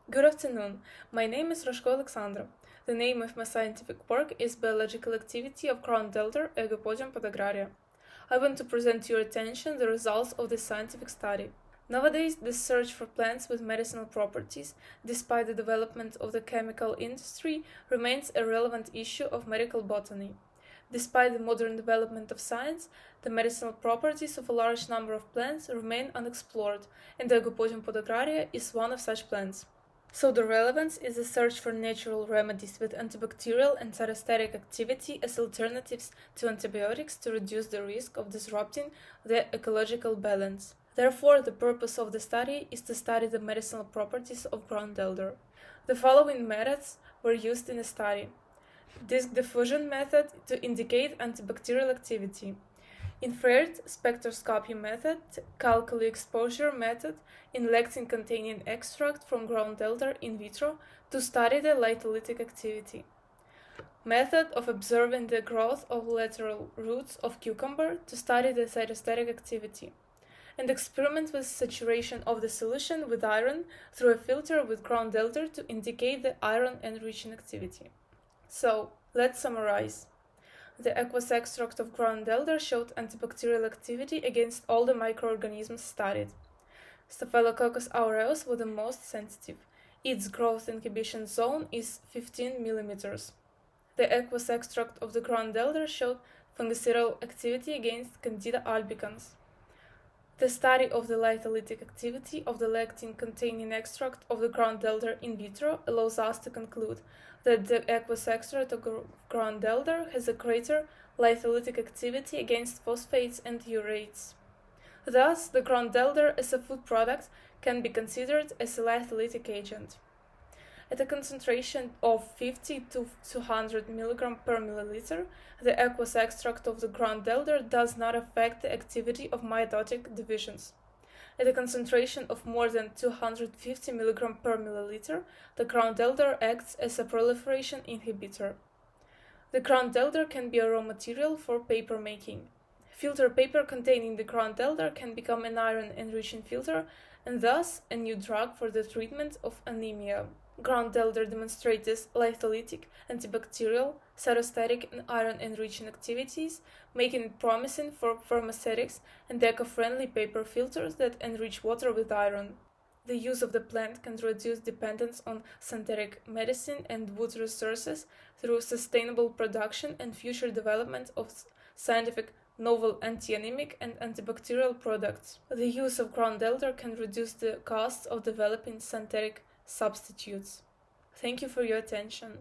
Good afternoon. My name is Roshko Alexandra. The name of my scientific work is Biological Activity of Ground Elder, Aegopodium podagraria. I want to present to your attention the results of this scientific study. Nowadays, the search for plants with medicinal properties, despite the development of the chemical industry, remains a relevant issue of medical botany. Despite the modern development of science, the medicinal properties of a large number of plants remain unexplored, and the Aegopodium podagraria is one of such plants. So the relevance is the search for natural remedies with antibacterial and cytostatic activity as alternatives to antibiotics to reduce the risk of disrupting the ecological balance. Therefore, the purpose of the study is to study the medicinal properties of ground elder. The following methods were used in the study. Disc diffusion method to indicate antibacterial activity. Infrared spectroscopy method, calculi exposure method in lectin-containing extract from ground elder in vitro to study the lytolytic activity. Method of observing the growth of lateral roots of cucumber to study the cytostatic activity. And experiment with saturation of the solution with iron through a filter with ground elder to indicate the iron enriching activity. So, let's summarize. The aqueous extract of ground elder showed antibacterial activity against all the microorganisms studied. Staphylococcus aureus was the most sensitive. Its growth inhibition zone is 15 mm. The aqueous extract of the ground elder showed fungicidal activity against Candida albicans. The study of the lytolytic activity of the lectin-containing extract of the ground elder in vitro allows us to conclude that the aqueous extract of ground elder has a greater lytolytic activity against phosphates and urates. Thus, the ground elder as a food product can be considered as a lytolytic agent. At a concentration of 50 to 200 mg per milliliter, the aqueous extract of the ground elder does not affect the activity of mitotic divisions. At a concentration of more than 250 mg per milliliter, the ground elder acts as a proliferation inhibitor. The ground elder can be a raw material for paper making. Filter paper containing the ground elder can become an iron-enriching filter and thus a new drug for the treatment of anemia. Ground elder demonstrates lytolytic, antibacterial, cytostatic, and iron-enriching activities, making it promising for pharmaceutics and eco-friendly paper filters that enrich water with iron. The use of the plant can reduce dependence on synthetic medicine and wood resources through sustainable production and future development of scientific novel anti-anemic and antibacterial products. The use of ground elder can reduce the costs of developing synthetic substitutes. Thank you for your attention.